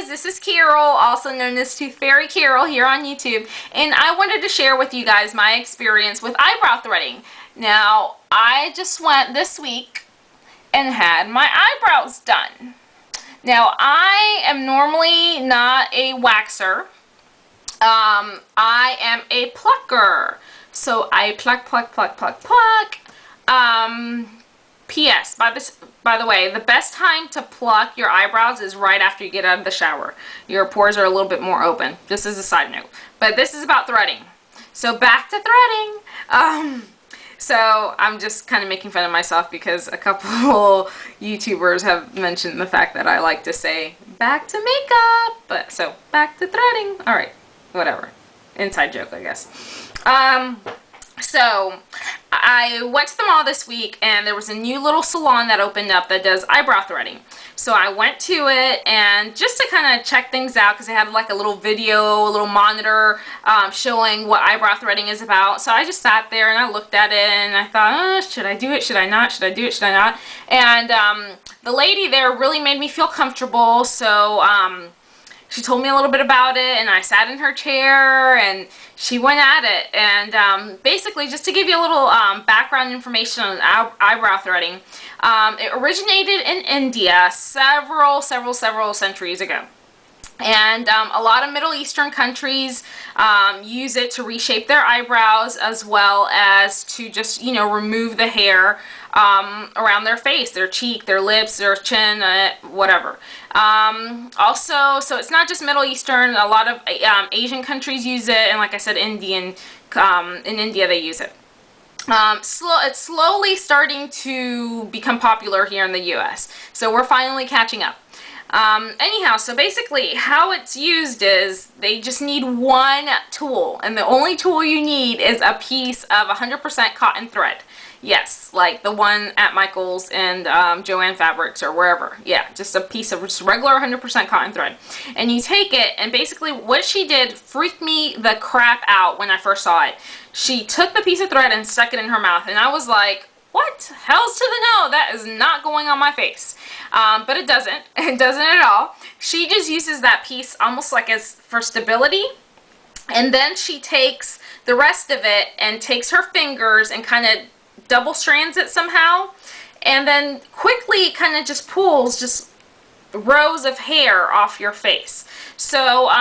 this is Carol, also known as ToothfairyCarol here on YouTube, and I wanted to share with you guys my experience with eyebrow threading. Now, I just went this week and had my eyebrows done. Now, I am normally not a waxer. I am a plucker. So I pluck. P.S. By the way, the best time to pluck your eyebrows is right after you get out of the shower. Your pores are a little bit more open. Just as a side note. But this is about threading. So back to threading. So I'm just kind of making fun of myself because a couple YouTubers have mentioned the fact that I like to say back to makeup. But so back to threading. Alright, whatever. Inside joke, I guess. So I went to the mall this week and there was a new little salon that opened up that does eyebrow threading. So I went to it and just to kind of check things out because they had like a little video, a little monitor showing what eyebrow threading is about. So I just sat there and I looked at it and I thought, should I do it? Should I not? Should I do it? Should I not? And the lady there really made me feel comfortable. So she told me a little bit about it and I sat in her chair and she went at it. And basically, just to give you a little background information on eyebrow threading, it originated in India several centuries ago. And a lot of Middle Eastern countries use it to reshape their eyebrows as well as to just, you know, remove the hair around their face, their cheek, their lips, their chin, whatever. Also, so it's not just Middle Eastern, a lot of Asian countries use it, and like I said, in India they use it. It's slowly starting to become popular here in the US, so we're finally catching up. Anyhow, so basically how it's used is they just need one tool, and the only tool you need is a piece of 100% cotton thread. Yes, like the one at Michael's and Joann Fabrics or wherever. Yeah, just a piece of just regular 100% cotton thread. And you take it, and basically what she did freaked me the crap out when I first saw it. She took the piece of thread and stuck it in her mouth, and I was like, what? Hell's to the no, that is not going on my face. But it doesn't. It doesn't at all. She just uses that piece almost like as for stability. And then she takes the rest of it and takes her fingers and kind of double strands it somehow. And then quickly kind of just pulls just rows of hair off your face. So,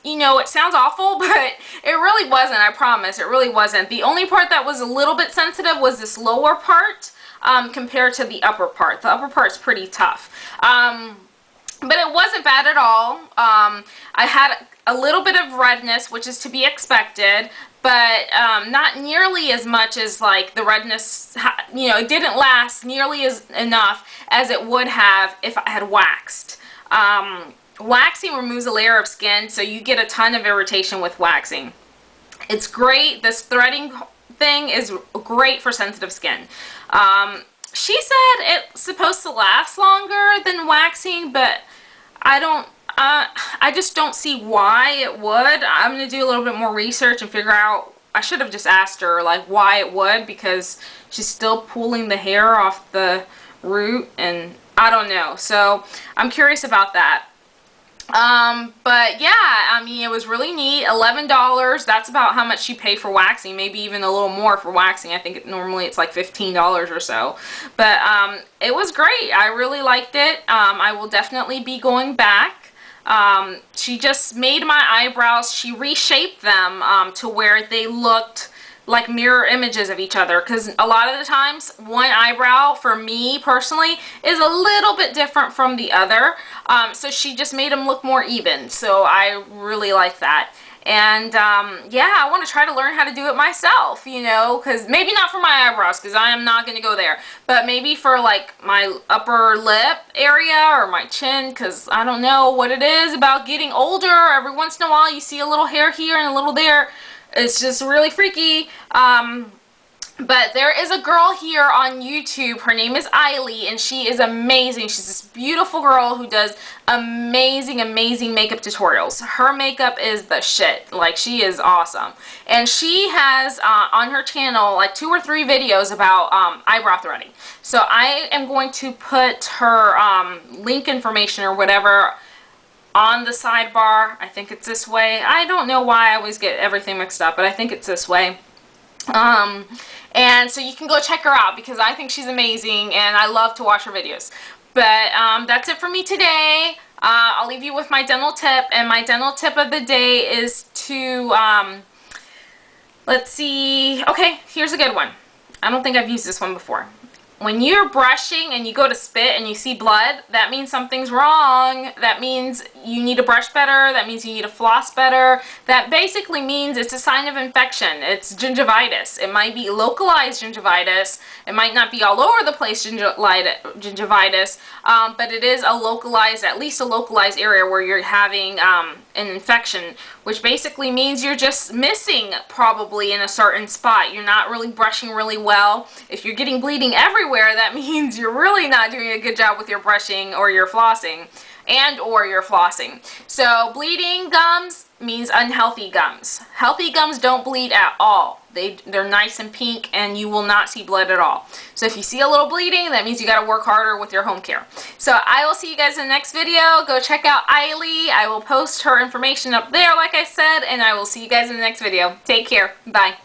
you know, it sounds awful, but it really wasn't, I promise. It really wasn't. The only part that was a little bit sensitive was this lower part compared to the upper part. The upper part's pretty tough. But it wasn't bad at all. I had a little bit of redness, which is to be expected, but not nearly as much as like the redness, you know, it didn't last nearly enough as it would have if I had waxed. Waxing removes a layer of skin, so you get a ton of irritation with waxing. It's great. This threading thing is great for sensitive skin. She said it's supposed to last longer than waxing, but I just don't see why it would. I'm going to do a little bit more research and figure out. I should have just asked her like why it would, because she's still pulling the hair off the root, and I don't know. So I'm curious about that. But yeah, I mean, it was really neat. $11, that's about how much you pay for waxing, maybe even a little more for waxing. I think normally it's like $15 or so. But it was great. I really liked it. I will definitely be going back. She just made my eyebrows, she reshaped them to where they looked like mirror images of each other, because a lot of the times one eyebrow for me personally is a little bit different from the other, so she just made them look more even. So I really like that. And yeah, I want to try to learn how to do it myself, you know, because maybe not for my eyebrows, because I am not going to go there, but maybe for like my upper lip area or my chin, because I don't know what it is about getting older. Every once in a while you see a little hair here and a little there. It's just really freaky. But there is a girl here on YouTube. Her name is Eileen, and she is amazing. She's this beautiful girl who does amazing makeup tutorials. Her makeup is the shit. Like, she is awesome. And she has on her channel like 2 or 3 videos about eyebrow threading. So I am going to put her link information or whatever on the sidebar. I think it's this way. I don't know why I always get everything mixed up, but I think it's this way. And so you can go check her out because I think she's amazing and I love to watch her videos. But that's it for me today. I'll leave you with my dental tip, and my dental tip of the day is to, let's see, okay, here's a good one. I don't think I've used this one before. When you're brushing and you go to spit and you see blood, that means something's wrong. That means you need to brush better. That means you need to floss better. That basically means it's a sign of infection. It's gingivitis. It might be localized gingivitis. It might not be all over the place gingivitis, but it is a localized, at least a localized area where you're having an infection, which basically means you're just missing probably in a certain spot. You're not really brushing really well. If you're getting bleeding everywhere, that means you're really not doing a good job with your brushing or your flossing, or your flossing. So bleeding gums means unhealthy gums. Healthy gums don't bleed at all. They're nice and pink and you will not see blood at all. So if you see a little bleeding, that means you got to work harder with your home care. So I will see you guys in the next video. Go check out Eiley. I will post her information up there like I said, and I will see you guys in the next video. Take care. Bye.